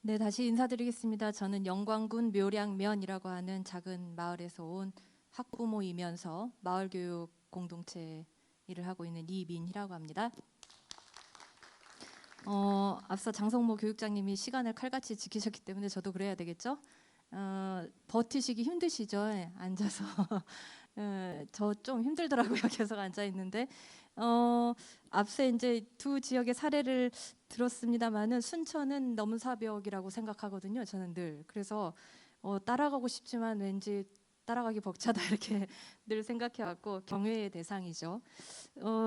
네, 다시 인사드리겠습니다. 저는 영광군 묘량면이라고 하는 작은 마을에서 온 학부모이면서 마을교육 공동체 일을 하고 있는 이민희라고 합니다. 앞서 장성모 교육장님이 시간을 칼같이 지키셨기 때문에 저도 그래야 되겠죠? 버티시기 힘드시죠? 네, 앉아서. 저 좀 힘들더라고요. 계속 앉아 있는데. 앞서 이제 두 지역의 사례를 들었습니다만은 순천은 넘사벽이라고 생각하거든요. 저는 늘. 그래서 따라가고 싶지만 왠지 따라가기 벅차다 이렇게 늘 생각해왔고 경외의 대상이죠.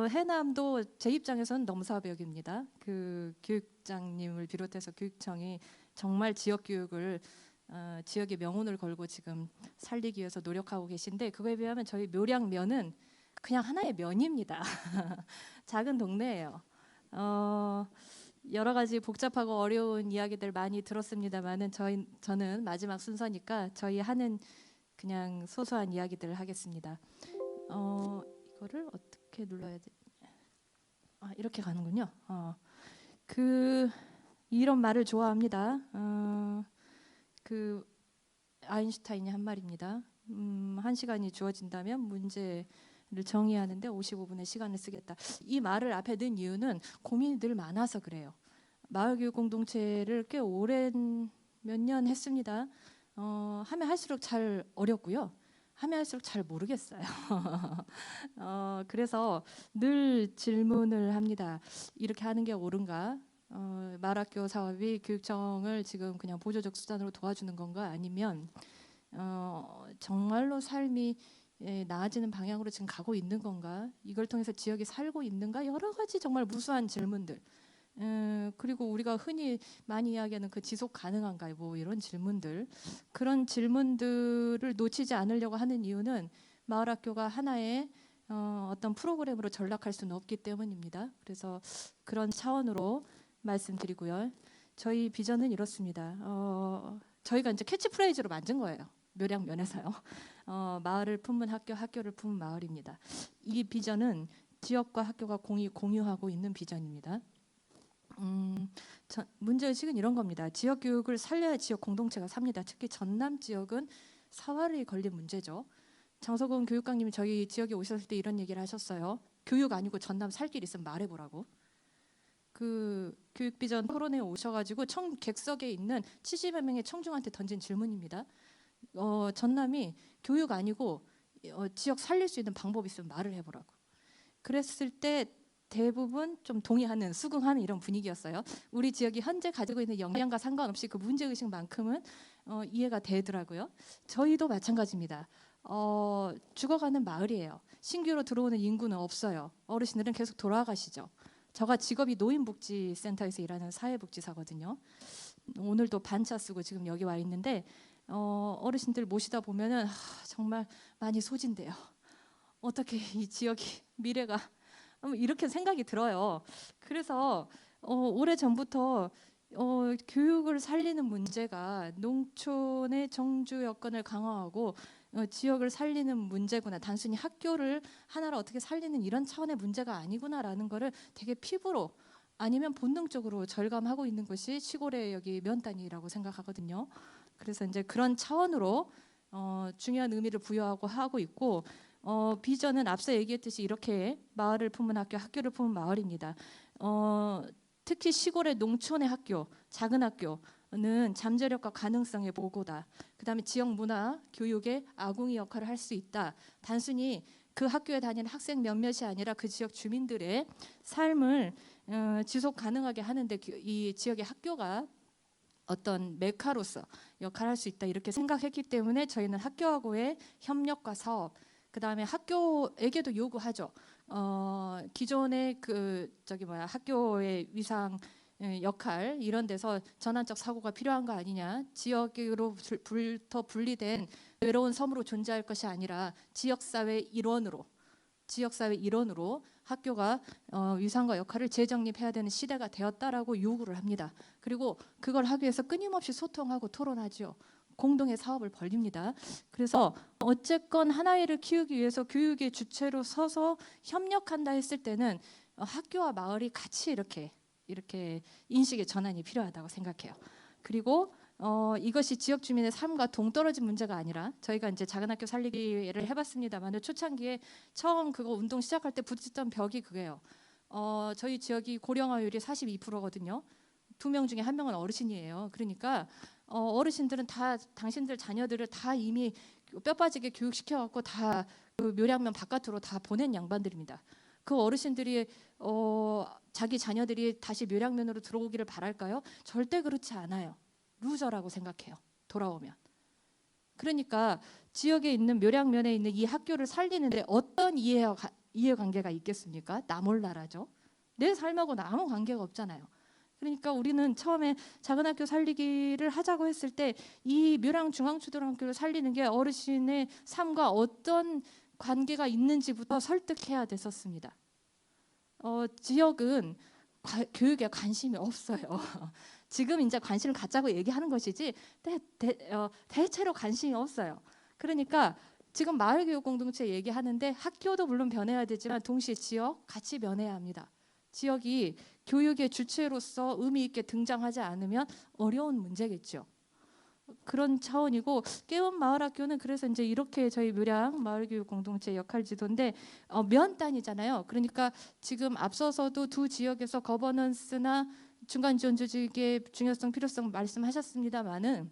해남도 제 입장에서는 넘사벽입니다. 그 교육장님을 비롯해서 교육청이 정말 지역 교육을 지역의 명운을 걸고 지금 살리기 위해서 노력하고 계신데, 그거에 비하면 저희 묘량면은 그냥 하나의 면입니다. 작은 동네예요. 여러 가지 복잡하고 어려운 이야기들 많이 들었습니다만은 저는 마지막 순서니까 저희 하는 그냥 소소한 이야기들을 하겠습니다. 이거를 어떻게 눌러야 돼? 이렇게 가는군요. 이런 말을 좋아합니다. 그 아인슈타인이 한 말입니다. 1시간이 주어진다면 문제를 정의하는데 55분의 시간을 쓰겠다. 이 말을 앞에 넣은 이유는 고민이 늘 많아서 그래요. 마을교육 공동체를 꽤 오랜 몇 년 했습니다. 하면 할수록 잘 어렵고요. 하면 할수록 잘 모르겠어요. 그래서 늘 질문을 합니다. 이렇게 하는 게 옳은가? 마을학교 사업이 교육청을 지금 그냥 보조적 수단으로 도와주는 건가? 아니면 정말로 삶이 나아지는 방향으로 지금 가고 있는 건가? 이걸 통해서 지역이 살고 있는가? 여러 가지 정말 무수한 질문들. 그리고 우리가 흔히 많이 이야기하는 그 지속 가능한가? 뭐 이런 질문들. 그런 질문들을 놓치지 않으려고 하는 이유는 마을학교가 하나의 어떤 프로그램으로 전락할 수는 없기 때문입니다. 그래서 그런 차원으로 말씀드리고요. 저희 비전은 이렇습니다. 저희가 이제 캐치프레이즈로 만든 거예요. 묘량면에서요. 마을을 품은 학교, 학교를 품은 마을입니다. 이 비전은 지역과 학교가 공유하고 있는 비전입니다. 문제의식은 이런 겁니다. 지역 교육을 살려야 지역 공동체가 삽니다. 특히 전남 지역은 사활이 걸린 문제죠. 장석원 교육감님이 저희 지역에 오셨을 때 이런 얘기를 하셨어요. 교육 아니고 전남 살 길 있으면 말해보라고. 그 교육비전 토론회에 오셔가지고 객석에 있는 70여 명의 청중한테 던진 질문입니다. 전남이 교육 아니고 지역 살릴 수 있는 방법이 있으면 말을 해보라고. 그랬을 때 대부분 좀 동의하는, 수긍하는 이런 분위기였어요. 우리 지역이 현재 가지고 있는 역량과 상관없이 그 문제의식만큼은 이해가 되더라고요. 저희도 마찬가지입니다. 죽어가는 마을이에요. 신규로 들어오는 인구는 없어요. 어르신들은 계속 돌아가시죠. 저가 직업이 노인복지센터에서 일하는 사회복지사거든요. 오늘도 반차 쓰고 지금 여기 와 있는데 어르신들 모시다 보면은 정말 많이 소진돼요. 어떻게 이 지역이 미래가 이렇게 생각이 들어요. 그래서 오래전부터 교육을 살리는 문제가 농촌의 정주 여건을 강화하고 지역을 살리는 문제구나. 단순히 학교를 하나를 어떻게 살리는 이런 차원의 문제가 아니구나라는 거를 되게 피부로 아니면 본능적으로 절감하고 있는 것이 시골의 여기 면단이라고 생각하거든요. 그래서 이제 그런 차원으로 중요한 의미를 부여하고 하고 있고 비전은 앞서 얘기했듯이 이렇게 마을을 품은 학교, 학교를 품은 마을입니다. 특히 시골의 농촌의 학교, 작은 학교는 잠재력과 가능성의 보고다. 그다음에 지역 문화, 교육의 아궁이 역할을 할 수 있다. 단순히 그 학교에 다니는 학생 몇몇이 아니라 그 지역 주민들의 삶을 지속 가능하게 하는데 이 지역의 학교가 어떤 메카로서 역할을 할 수 있다 이렇게 생각했기 때문에 저희는 학교하고의 협력과 사업, 그 다음에 학교에게도 요구하죠. 기존의 학교의 위상 역할 이런 데서 전환적 사고가 필요한 거 아니냐. 지역으로부터 분리된 외로운 섬으로 존재할 것이 아니라 지역사회 일원으로 학교가 위상과 역할을 재정립해야 되는 시대가 되었다라고 요구를 합니다. 그리고 그걸 하기 위해서 끊임없이 소통하고 토론하죠. 공동의 사업을 벌립니다. 그래서 어쨌건 하나이를 키우기 위해서 교육의 주체로 서서 협력한다 했을 때는 학교와 마을이 같이 이렇게 인식의 전환이 필요하다고 생각해요. 그리고 이것이 지역 주민의 삶과 동떨어진 문제가 아니라 저희가 이제 작은 학교 살리기를 해봤습니다만 초창기에 처음 그거 운동 시작할 때 부딪혔던 벽이 그게요. 저희 지역이 고령화율이 42%거든요. 2명 중에 1명은 어르신이에요. 그러니까 어르신들은 다 당신들 자녀들을 다 이미 뼈 빠지게 교육시켜갖고 다 그 묘량면 바깥으로 다 보낸 양반들입니다. 그 어르신들이 자기 자녀들이 다시 묘량면으로 들어오기를 바랄까요? 절대 그렇지 않아요. 루저라고 생각해요. 돌아오면. 그러니까 지역에 있는 묘량면에 있는 이 학교를 살리는데 어떤 이해관계가 있겠습니까? 나 몰라라죠. 내 삶하고는 아무 관계가 없잖아요. 그러니까 우리는 처음에 작은 학교 살리기를 하자고 했을 때 이 묘량 중앙초등학교를 살리는 게 어르신의 삶과 어떤 관계가 있는지부터 설득해야 됐었습니다. 지역은 교육에 관심이 없어요. 지금 이제 관심을 갖자고 얘기하는 것이지 대체로 관심이 없어요. 그러니까 지금 마을교육공동체 얘기하는데 학교도 물론 변해야 되지만 동시에 지역 같이 변해야 합니다. 지역이 교육의 주체로서 의미 있게 등장하지 않으면 어려운 문제겠죠. 그런 차원이고 깨운 마을학교는 그래서 이제 이렇게 저희 묘량 마을교육공동체 역할지도인데 면단이잖아요. 그러니까 지금 앞서서도 두 지역에서 거버넌스나 중간지원 조직의 중요성 필요성 말씀하셨습니다만은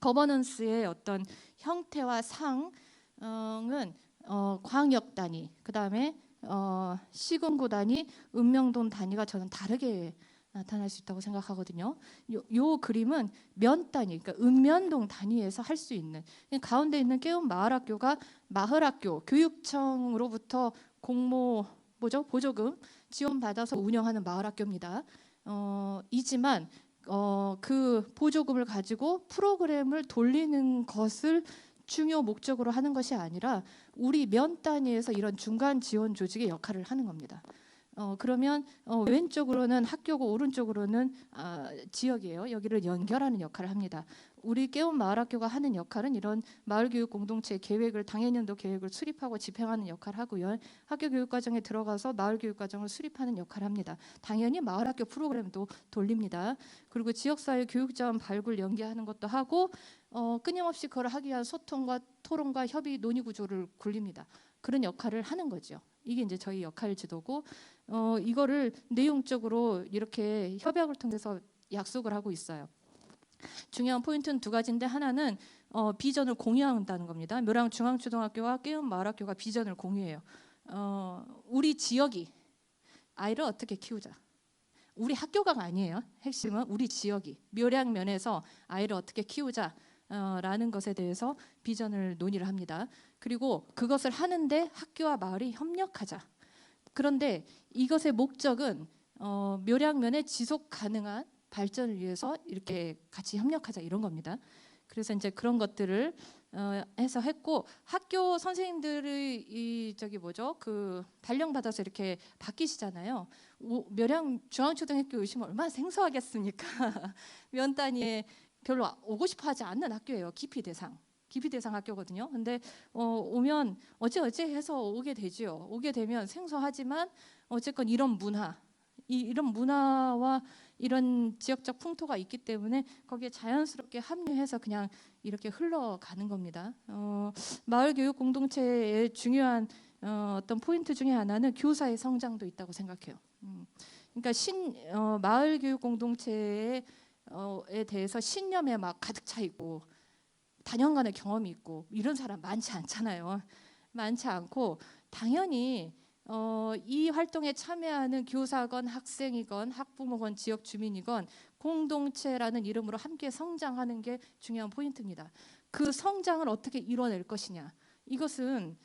거버넌스의 어떤 형태와 상은 광역 단위, 그 다음에 시군구 단위, 읍명동 단위가 저는 다르게 나타날 수 있다고 생각하거든요. 요 그림은 면 단위, 그러니까 읍면동 단위에서 할 수 있는 가운데 있는 깨운 마을학교가 마을학교 교육청으로부터 보조금 지원받아서 운영하는 마을학교입니다. 이지만 그 보조금을 가지고 프로그램을 돌리는 것을 중요 목적으로 하는 것이 아니라 우리 면 단위에서 이런 중간 지원 조직의 역할을 하는 겁니다. 그러면 왼쪽으로는 학교고 오른쪽으로는 지역이에요. 여기를 연결하는 역할을 합니다. 우리 깨운 마을학교가 하는 역할은 이런 마을교육 공동체 계획을 당해년도 계획을 수립하고 집행하는 역할을 하고요. 학교 교육과정에 들어가서 마을교육과정을 수립하는 역할을 합니다. 당연히 마을학교 프로그램도 돌립니다. 그리고 지역사회 교육자원 발굴 연계하는 것도 하고 끊임없이 그걸 하기 위한 소통과 토론과 협의 논의 구조를 굴립니다. 그런 역할을 하는 거죠. 이게 이제 저희 역할 지도고 이거를 내용적으로 이렇게 협약을 통해서 약속을 하고 있어요. 중요한 포인트는 두 가지인데 하나는 비전을 공유한다는 겁니다. 묘랑 중앙초등학교와 깨운 마을학교가 비전을 공유해요. 우리 지역이 아이를 어떻게 키우자. 우리 학교가 아니에요. 핵심은 우리 지역이 묘량면에서 아이를 어떻게 키우자. 라는 것에 대해서 비전을 논의를 합니다. 그리고 그것을 하는데 학교와 마을이 협력하자. 그런데 이것의 목적은 묘량면의 지속 가능한 발전을 위해서 이렇게 같이 협력하자 이런 겁니다. 그래서 이제 그런 것들을 해서 했고 학교 선생님들이 그 발령 받아서 이렇게 바뀌시잖아요. 묘량 중앙초등학교 오시면 얼마나 생소하겠습니까? 면 단위에 별로 오고 싶어 하지 않는 학교예요. 기피 대상 학교거든요. 근데 오면 어찌 해서 오게 되죠. 오게 되면 생소하지만 어쨌건 이런 문화와 이런 지역적 풍토가 있기 때문에 거기에 자연스럽게 합류해서 그냥 이렇게 흘러가는 겁니다. 마을 교육 공동체의 중요한 어떤 포인트 중에 하나는 교사의 성장도 있다고 생각해요. 그러니까 마을 교육 공동체에 대해서 신념에 막 가득 차 있고 다년간의 경험이 있고 이런 사람 많지 않잖아요. 많지 않고 당연히 이 활동에 참여하는 교사건 학생이건 학부모건 지역 주민이건 공동체라는 이름으로 함께 성장하는 게 중요한 포인트입니다. 그 성장을 어떻게 이뤄낼 것이냐. 이것은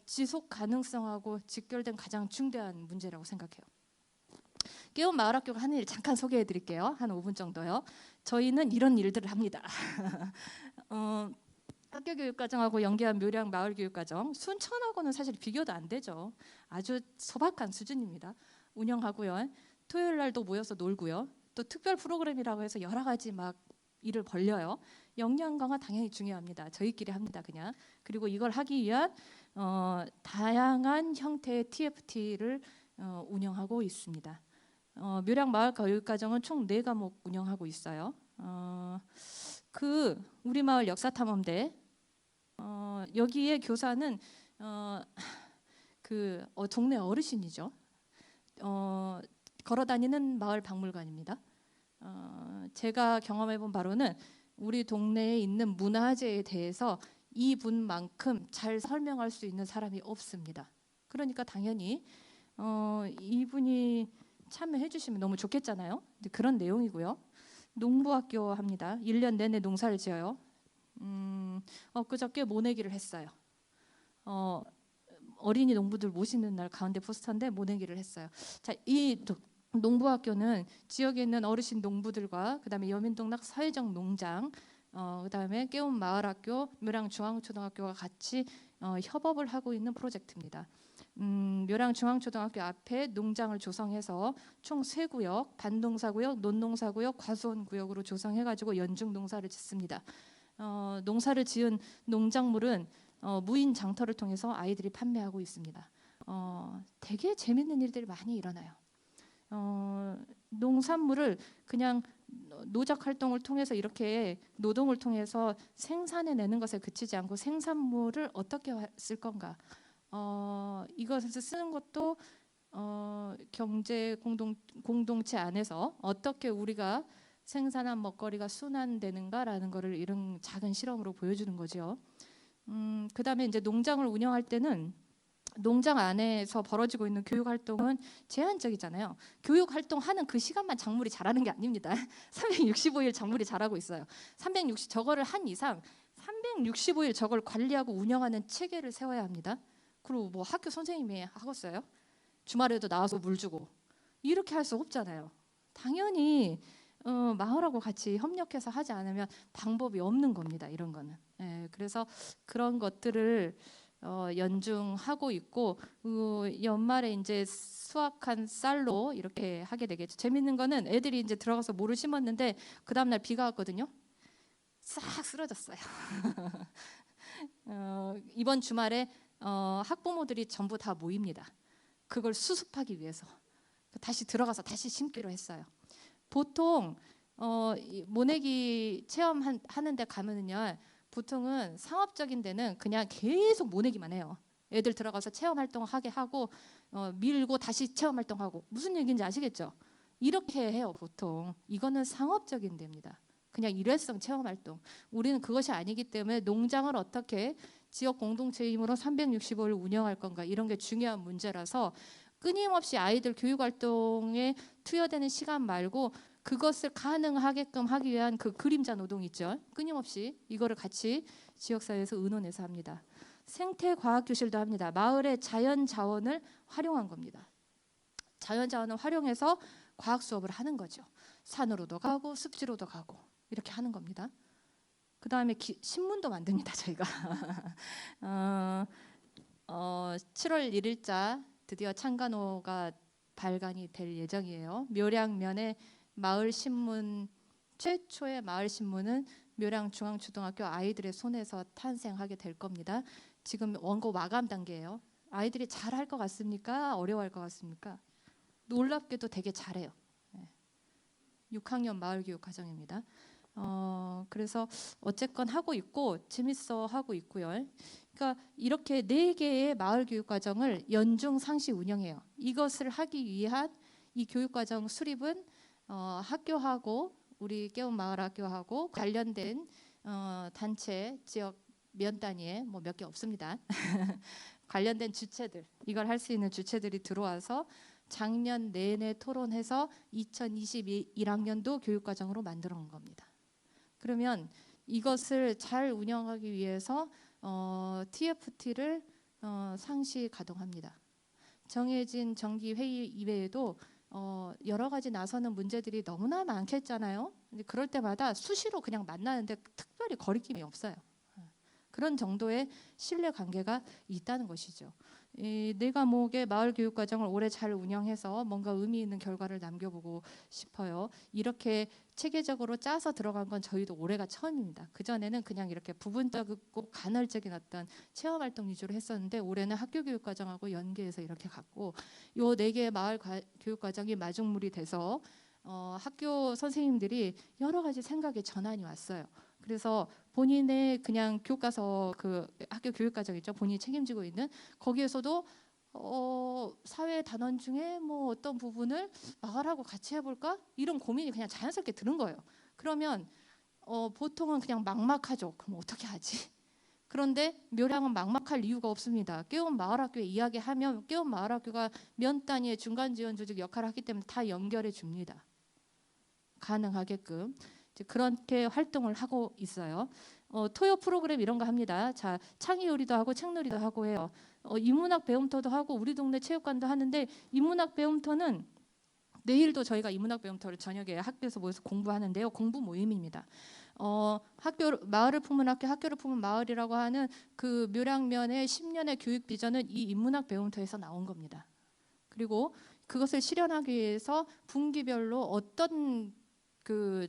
지속 가능성하고 직결된 가장 중대한 문제라고 생각해요. 깨운 마을학교가 하는 일 잠깐 소개해 드릴게요. 한 5분 정도요. 저희는 이런 일들을 합니다. 학교교육과정하고 연계한 묘량 마을교육과정 순천하고는 사실 비교도 안 되죠. 아주 소박한 수준입니다. 운영하고요. 토요일 날도 모여서 놀고요. 또 특별 프로그램이라고 해서 여러 가지 막 일을 벌려요. 역량 강화 당연히 중요합니다. 저희끼리 합니다. 그냥. 그리고 이걸 하기 위한 다양한 형태의 TFT를 운영하고 있습니다. 묘량 마을 교육과정은 총 4과목 운영하고 있어요. 우리 마을 역사탐험대 여기에 교사는 동네 어르신이죠. 걸어다니는 마을 박물관입니다. 제가 경험해본 바로는 우리 동네에 있는 문화재에 대해서 이분만큼 잘 설명할 수 있는 사람이 없습니다. 그러니까 당연히 이분이 참여해 주시면 너무 좋겠잖아요. 그런 내용이고요. 농부학교 합니다. 1년 내내 농사를 지어요. 엊그저께 모내기를 했어요. 어린이 농부들 모시는 날 가운데 포스터인데 모내기를 했어요. 자, 이 농부학교는 지역에 있는 어르신 농부들과 그다음에 여민동락 사회적 농장, 그다음에 깨움 마을학교, 묘랑 중앙초등학교가 같이 협업을 하고 있는 프로젝트입니다. 묘랑 중앙초등학교 앞에 농장을 조성해서 총 3구역, 반농사구역, 논농사구역, 과수원구역으로 조성해가지고 연중 농사를 짓습니다. 농사를 지은 농작물은 무인 장터를 통해서 아이들이 판매하고 있습니다. 되게 재밌는 일들이 많이 일어나요. 농산물을 그냥 노작 활동을 통해서 이렇게 노동을 통해서 생산해내는 것에 그치지 않고 생산물을 어떻게 쓸 건가, 이것을 쓰는 것도 경제 공동체 안에서 어떻게 우리가 생산한 먹거리가 순환되는가라는 것을 이런 작은 실험으로 보여주는 거죠. 그다음에 이제 농장을 운영할 때는 농장 안에서 벌어지고 있는 교육 활동은 제한적이잖아요. 교육 활동하는 그 시간만 작물이 자라는 게 아닙니다. 365일 작물이 자라고 있어요. 저거를 한 이상 365일 저걸 관리하고 운영하는 체계를 세워야 합니다. 그리고 뭐 학교 선생님이 하겠어요? 주말에도 나와서 물 주고 이렇게 할 수 없잖아요. 당연히 마을하고 같이 협력해서 하지 않으면 방법이 없는 겁니다. 이런 거는. 그래서 그런 것들을 연중하고 있고, 연말에 이제 수확한 쌀로 이렇게 하게 되겠죠. 재밌는 거는 애들이 이제 들어가서 모를 심었는데 그 다음날 비가 왔거든요. 싹 쓰러졌어요. 이번 주말에 학부모들이 전부 다 모입니다. 그걸 수습하기 위해서 다시 들어가서 다시 심기로 했어요. 보통 모내기 체험하는 데 가면은요, 보통은 상업적인 데는 그냥 계속 모내기만 해요. 애들 들어가서 체험 활동하게 하고 밀고 다시 체험 활동하고. 무슨 얘기인지 아시겠죠? 이렇게 해요 보통. 이거는 상업적인 데입니다. 그냥 일회성 체험 활동. 우리는 그것이 아니기 때문에 농장을 어떻게 지역 공동체 힘으로 365일 운영할 건가, 이런 게 중요한 문제라서 끊임없이 아이들 교육 활동에 투여되는 시간 말고 그것을 가능하게끔 하기 위한 그 그림자 노동 있죠. 끊임없이 이거를 같이 지역사회에서 의논해서 합니다. 생태과학교실도 합니다. 마을의 자연 자원을 활용한 겁니다. 자연 자원을 활용해서 과학 수업을 하는 거죠. 산으로도 가고 습지로도 가고 이렇게 하는 겁니다. 그 다음에 신문도 만듭니다. 저희가 7월 1일자 드디어 창간호가 발간이 될 예정이에요. 묘량면의 마을 신문, 최초의 마을 신문은 묘량 중앙초등학교 아이들의 손에서 탄생하게 될 겁니다. 지금 원고 마감 단계예요. 아이들이 잘할 것 같습니까? 어려워할 것 같습니까? 놀랍게도 되게 잘해요. 6학년 마을교육과정입니다. 그래서 어쨌건 하고 있고 재밌어 하고 있고요. 그러니까 이렇게 4개의 마을교육과정을 연중 상시 운영해요. 이것을 하기 위한 이 교육과정 수립은 학교하고 우리 깨움 마을학교하고 관련된 단체, 지역 면 단위에 뭐 몇 개 없습니다. 관련된 주체들, 이걸 할 수 있는 주체들이 들어와서 작년 내내 토론해서 2021학년도 교육과정으로 만들어 온 겁니다. 그러면 이것을 잘 운영하기 위해서 TFT를 상시 가동합니다. 정해진 정기 회의 이외에도 여러 가지 나서는 문제들이 너무나 많겠잖아요. 근데 그럴 때마다 수시로 그냥 만나는데 특별히 거리낌이 없어요. 그런 정도의 신뢰 관계가 있다는 것이죠. 이 4과목의 마을교육과정을 올해 잘 운영해서 뭔가 의미 있는 결과를 남겨보고 싶어요. 이렇게 체계적으로 짜서 들어간 건 저희도 올해가 처음입니다. 그전에는 그냥 이렇게 부분적이고 간헐적인 어떤 체험활동 위주로 했었는데 올해는 학교교육과정하고 연계해서 이렇게 갔고, 요 4개의 마을 교육과정이 마중물이 돼서 학교 선생님들이 여러 가지 생각의 전환이 왔어요. 그래서 본인의 그냥 교과서 그 학교 교육과정 있죠. 본인이 책임지고 있는 거기에서도 사회 단원 중에 뭐 어떤 부분을 마을하고 같이 해볼까? 이런 고민이 그냥 자연스럽게 드는 거예요. 그러면 보통은 그냥 막막하죠. 그럼 어떻게 하지? 그런데 묘량은 막막할 이유가 없습니다. 깨운 마을학교에 이야기하면 깨운 마을학교가 면 단위의 중간 지원 조직 역할을 하기 때문에 다 연결해 줍니다. 가능하게끔 이제 그렇게 활동을 하고 있어요. 토요 프로그램 이런 거 합니다. 자, 창의요리도 하고 책놀이도 하고 해요. 인문학 배움터도 하고 우리 동네 체육관도 하는데 인문학 배움터는 내일도 저희가 인문학 배움터를 저녁에 학교에서 모여서 공부하는데요. 공부 모임입니다. 학교 마을을 품은 학교, 학교를 품은 마을이라고 하는 그 묘량면의 10년의 교육 비전은 이 인문학 배움터에서 나온 겁니다. 그리고 그것을 실현하기 위해서 분기별로 어떤 그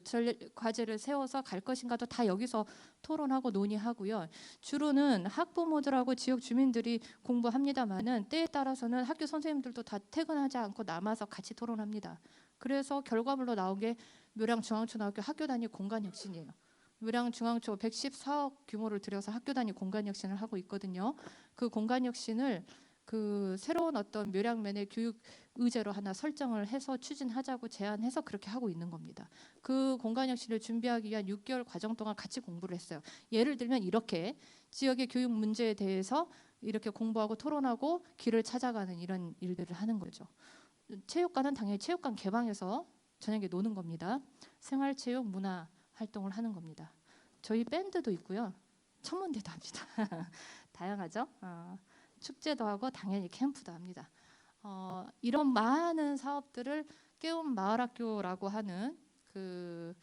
과제를 세워서 갈 것인가도 다 여기서 토론하고 논의하고요. 주로는 학부모들하고 지역 주민들이 공부합니다만은 때에 따라서는 학교 선생님들도 다 퇴근하지 않고 남아서 같이 토론합니다. 그래서 결과물로 나온 게 묘량중앙초등학교 학교 단위 공간혁신이에요. 묘량중앙초 114억 규모를 들여서 학교 단위 공간혁신을 하고 있거든요. 그 공간혁신을 그 새로운 어떤 묘량면의 교육 의제로 하나 설정을 해서 추진하자고 제안해서 그렇게 하고 있는 겁니다. 그 공간혁신을 준비하기 위한 6개월 과정 동안 같이 공부를 했어요. 예를 들면 이렇게 지역의 교육 문제에 대해서 이렇게 공부하고 토론하고 길을 찾아가는 이런 일들을 하는 거죠. 체육관은 당연히 체육관 개방해서 저녁에 노는 겁니다. 생활체육 문화 활동을 하는 겁니다. 저희 밴드도 있고요. 천문대도 합니다. 다양하죠. 축제도 하고 당연히 캠프도 합니다. 이런 많은 사업들을 깨운 마을학교라고 하는 그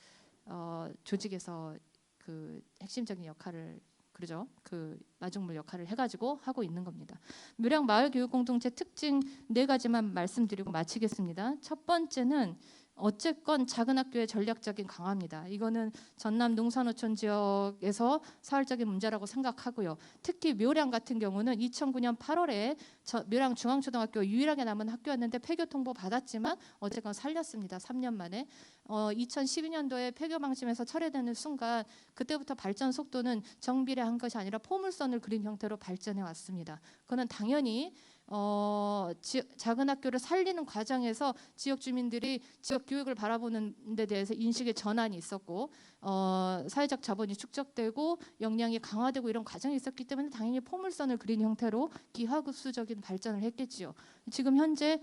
조직에서 그 핵심적인 역할을 그러죠. 그 마중물 역할을 해가지고 하고 있는 겁니다. 묘량 마을교육공동체 특징 4가지만 말씀드리고 마치겠습니다. 첫 번째는 어쨌건 작은 학교의 전략적인 강화입니다. 이거는 전남 농산어촌 지역에서 사회적인 문제라고 생각하고요. 특히 묘량 같은 경우는 2009년 8월에 묘량 중앙초등학교 유일하게 남은 학교였는데 폐교 통보 받았지만 어쨌건 살렸습니다. 3년 만에. 2012년도에 폐교 방침에서 철회되는 순간 그때부터 발전 속도는 정비례한 것이 아니라 포물선을 그린 형태로 발전해 왔습니다. 그는 당연히 작은 학교를 살리는 과정에서 지역 주민들이 지역 교육을 바라보는 데 대해서 인식의 전환이 있었고 사회적 자본이 축적되고 역량이 강화되고 이런 과정이 있었기 때문에 당연히 포물선을 그린 형태로 기하급수적인 발전을 했겠지요. 지금 현재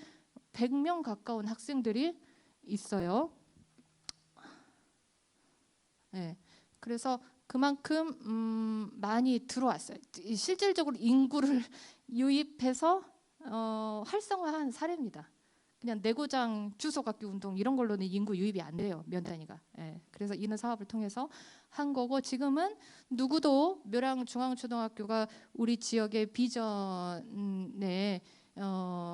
100명 가까운 학생들이 있어요. 네. 그래서 그만큼 많이 들어왔어요. 실질적으로 인구를 유입해서 활성화한 사례입니다. 그냥 내고장 주소각기 운동 이런 걸로는 인구 유입이 안 돼요. 면 단위가. 예. 그래서 이런 사업을 통해서 한 거고 지금은 누구도 묘량 중앙초등학교가 우리 지역의 비전에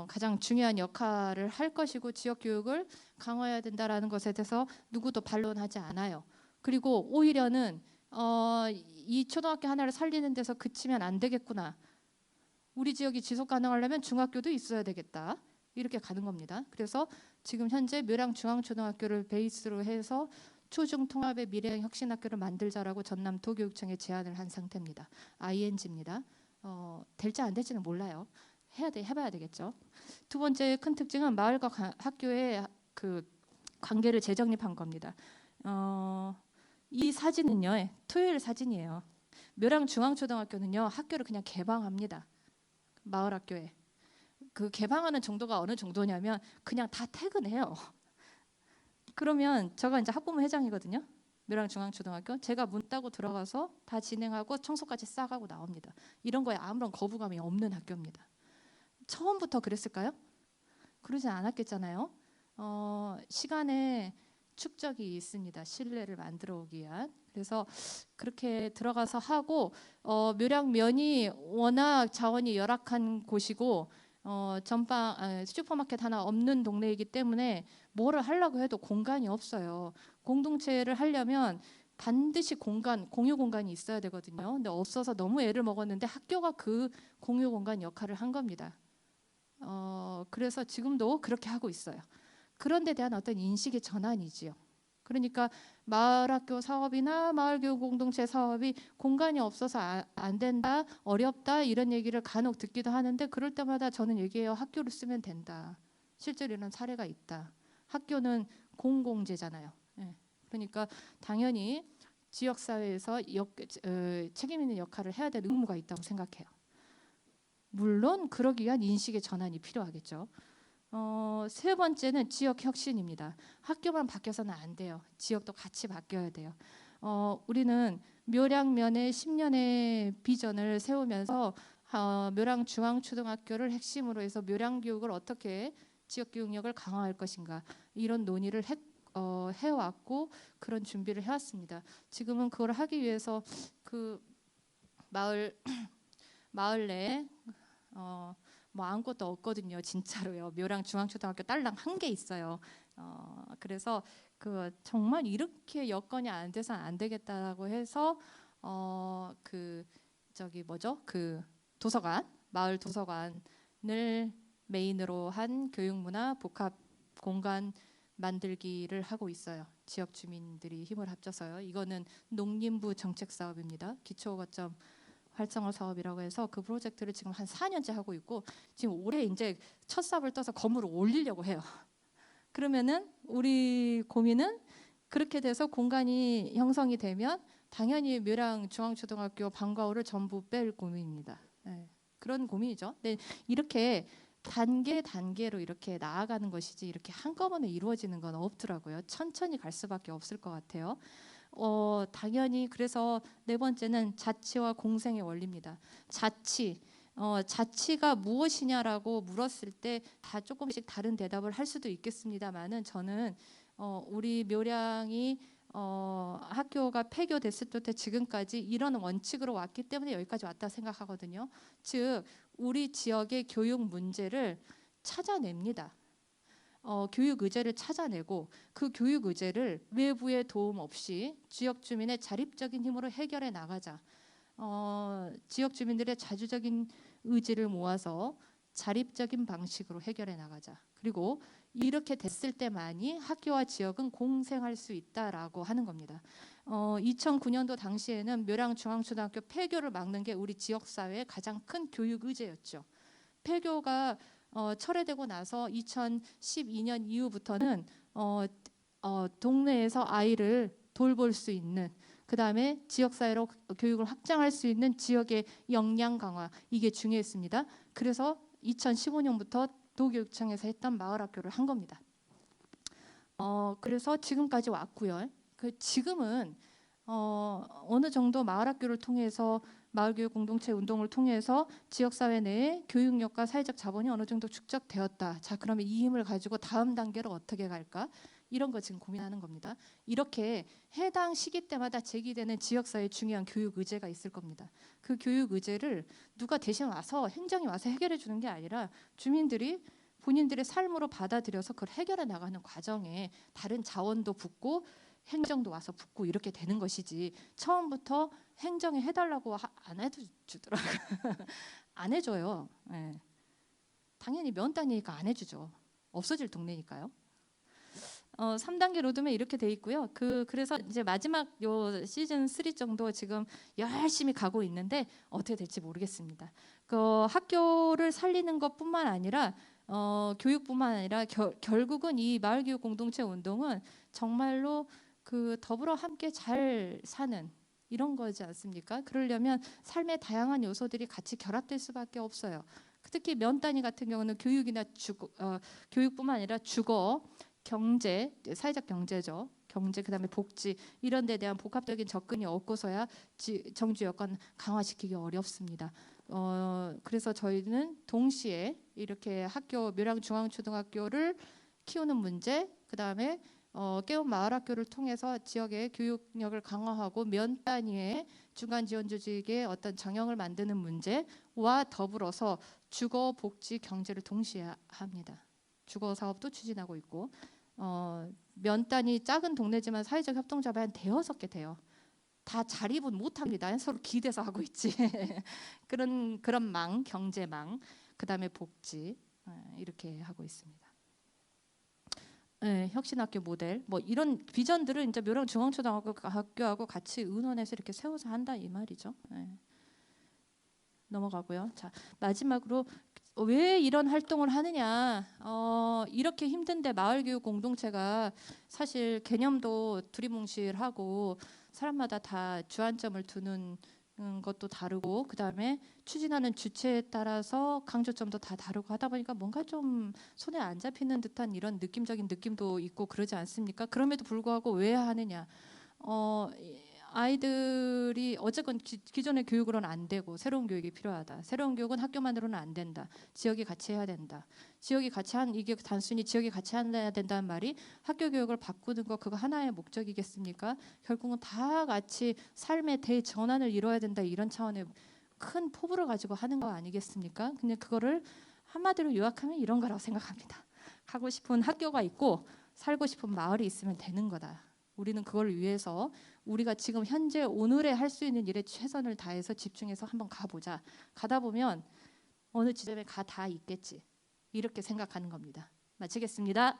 가장 중요한 역할을 할 것이고 지역 교육을 강화해야 된다라는 것에 대해서 누구도 반론하지 않아요. 그리고 오히려는 이 초등학교 하나를 살리는 데서 그치면 안 되겠구나. 우리 지역이 지속 가능하려면 중학교도 있어야 되겠다. 이렇게 가는 겁니다. 그래서 지금 현재 묘량 중앙초등학교를 베이스로 해서 초중 통합의 미래 혁신학교를 만들자라고 전남도교육청에 제안을 한 상태입니다. ING입니다. 될지 안 될지는 몰라요. 해봐야 되겠죠. 두 번째 큰 특징은 마을과 학교의 그 관계를 재정립한 겁니다. 이 사진은요, 토요일 사진이에요. 묘량 중앙초등학교는요, 학교를 그냥 개방합니다. 마을 학교에. 그 개방하는 정도가 어느 정도냐면 그냥 다 퇴근해요. 그러면 제가 이제 학부모 회장이거든요. 묘량 중앙초등학교. 제가 문 따고 들어가서 다 진행하고 청소까지 싹 하고 나옵니다. 이런 거에 아무런 거부감이 없는 학교입니다. 처음부터 그랬을까요? 그러진 않았겠잖아요. 시간에 축적이 있습니다. 신뢰를 만들어 오기 위한. 그래서 그렇게 들어가서 하고 묘량면이 워낙 자원이 열악한 곳이고 슈퍼마켓 하나 없는 동네이기 때문에 뭐를 하려고 해도 공간이 없어요. 공동체를 하려면 반드시 공유 공간이 있어야 되거든요. 근데 없어서 너무 애를 먹었는데 학교가 그 공유 공간 역할을 한 겁니다. 그래서 지금도 그렇게 하고 있어요. 그런 데 대한 어떤 인식의 전환이지요. 그러니까 마을학교 사업이나 마을교육 공동체 사업이 공간이 없어서 안 된다, 어렵다 이런 얘기를 간혹 듣기도 하는데 그럴 때마다 저는 얘기해요. 학교를 쓰면 된다. 실제로 이런 사례가 있다. 학교는 공공재잖아요. 예. 그러니까 당연히 지역사회에서 책임 있는 역할을 해야 될 의무가 있다고 생각해요. 물론 그러기 위한 인식의 전환이 필요하겠죠. 세 번째는 지역 혁신입니다. 학교만 바뀌어서는 안 돼요. 지역도 같이 바뀌어야 돼요. 우리는 묘량면의 10년의 비전을 세우면서 묘랑 중앙초등학교를 핵심으로 해서 묘량 교육을 어떻게 지역 교육력을 강화할 것인가 이런 논의를 해왔고 그런 준비를 해왔습니다. 지금은 그걸 하기 위해서 그 마을 내에 뭐 아무것도 없거든요. 진짜로요. 묘랑 중앙초등학교 딸랑 한 개 있어요. 그래서 그 정말 이렇게 여건이 안 돼서 안 되겠다라고 해서 그 저기 뭐죠? 그 도서관, 마을 도서관을 메인으로 한 교육문화 복합 공간 만들기를 하고 있어요. 지역 주민들이 힘을 합쳐서요. 이거는 농림부 정책 사업입니다. 기초 거점 활성화 사업이라고 해서 그 프로젝트를 지금 한 4년째 하고 있고 지금 올해 이제 첫 삽을 떠서 건물을 올리려고 해요. 그러면은 우리 고민은 그렇게 돼서 공간이 형성이 되면 당연히 묘랑 중앙초등학교 방과후를 전부 뺄 고민입니다. 네, 그런 고민이죠. 근데 이렇게 단계로 이렇게 나아가는 것이지 이렇게 한꺼번에 이루어지는 건 없더라고요. 천천히 갈 수밖에 없을 것 같아요. 당연히 그래서 네 번째는 자치와 공생의 원리입니다. 자치가 무엇이냐라고 물었을 때 다 조금씩 다른 대답을 할 수도 있겠습니다만은 저는 우리 묘량이 학교가 폐교됐을 때 지금까지 이런 원칙으로 왔기 때문에 여기까지 왔다 생각하거든요. 즉 우리 지역의 교육 문제를 찾아냅니다. 교육 의제를 찾아내고 그 교육 의제를 외부의 도움 없이 지역 주민의 자립적인 힘으로 해결해 나가자. 지역 주민들의 자주적인 의지를 모아서 자립적인 방식으로 해결해 나가자. 그리고 이렇게 됐을 때만이 학교와 지역은 공생할 수 있다라고 하는 겁니다. 2009년도 당시에는 묘랑 중앙초등학교 폐교를 막는 게 우리 지역사회의 가장 큰 교육 의제였죠. 폐교가 철회되고 나서 2012년 이후부터는 동네에서 아이를 돌볼 수 있는 그 다음에 지역사회로 교육을 확장할 수 있는 지역의 역량 강화 이게 중요했습니다. 그래서 2015년부터 도교육청에서 했던 마을학교를 한 겁니다. 그래서 지금까지 왔고요. 지금은 어느 정도 마을학교를 통해서 마을교육 공동체 운동을 통해서 지역사회 내에 교육력과 사회적 자본이 어느 정도 축적되었다. 자, 그러면 이 힘을 가지고 다음 단계로 어떻게 갈까? 이런 거 지금 고민하는 겁니다. 이렇게 해당 시기 때마다 제기되는 지역사회의 중요한 교육 의제가 있을 겁니다. 그 교육 의제를 누가 대신 와서 행정이 와서 해결해 주는 게 아니라 주민들이 본인들의 삶으로 받아들여서 그걸 해결해 나가는 과정에 다른 자원도 붙고 행정도 와서 붙고 이렇게 되는 것이지 처음부터 행정이 해달라고 안 해주더라고요. 안 해줘요. 네. 당연히 면단이니까 안 해주죠. 없어질 동네니까요. 3단계 로드맵 이렇게 돼 있고요. 그래서 이제 마지막 요 시즌 3 정도 지금 열심히 가고 있는데 어떻게 될지 모르겠습니다. 학교를 살리는 것뿐만 아니라 교육뿐만 아니라 결국은 이 마을교육 공동체 운동은 정말로 더불어 함께 잘 사는 이런 거지 않습니까? 그러려면 삶의 다양한 요소들이 같이 결합될 수밖에 없어요. 특히 면 단위 같은 경우는 교육이나 교육뿐만 아니라 주거, 경제, 사회적 경제죠. 경제 그다음에 복지 이런 데 대한 복합적인 접근이 없고서야 정주 여건 강화시키기 어렵습니다. 그래서 저희는 동시에 이렇게 묘랑 중앙초등학교를 키우는 문제, 그다음에 깨운 마을학교를 통해서 지역의 교육력을 강화하고 면 단위의 중간 지원 조직의 어떤 정형을 만드는 문제와 더불어서 주거, 복지, 경제를 동시에 합니다. 주거 사업도 추진하고 있고 면 단위 작은 동네지만 사회적 협동조합이 한 5개 돼요. 다 자립은 못합니다. 서로 기대서 하고 있지. 그런 경제망, 그다음에 복지 이렇게 하고 있습니다. 네, 혁신학교 모델 뭐 이런 비전들을 이제 묘령 중앙초등학교하고 같이 의논해서 이렇게 세워서 한다 이 말이죠. 네. 넘어가고요. 자, 마지막으로 왜 이런 활동을 하느냐? 이렇게 힘든데 마을교육 공동체가 사실 개념도 두리뭉실하고 사람마다 다 주안점을 두는 것도 다르고, 그 다음에 추진하는 주체에 따라서 강조점도 다 다르고 하다 보니까 뭔가 좀 손에 안 잡히는 듯한 이런 느낌적인 느낌도 있고 그러지 않습니까? 그럼에도 불구하고 왜 하느냐? 아이들이 어쨌건 기존의 교육으로는 안 되고 새로운 교육이 필요하다. 새로운 교육은 학교만으로는 안 된다. 지역이 같이 해야 된다. 지역이 같이 이게 단순히 지역이 같이 해야 된다는 말이 학교 교육을 바꾸는 거 그거 하나의 목적이겠습니까? 결국은 다 같이 삶의 대전환을 이뤄야 된다. 이런 차원의 큰 포부를 가지고 하는 거 아니겠습니까? 근데 그거를 한마디로 요약하면 이런 거라고 생각합니다. 가고 싶은 학교가 있고 살고 싶은 마을이 있으면 되는 거다. 우리는 그걸 위해서 우리가 지금 현재 오늘에 할 수 있는 일에 최선을 다해서 집중해서 한번 가보자. 가다 보면 어느 지점에 다 있겠지. 이렇게 생각하는 겁니다. 마치겠습니다.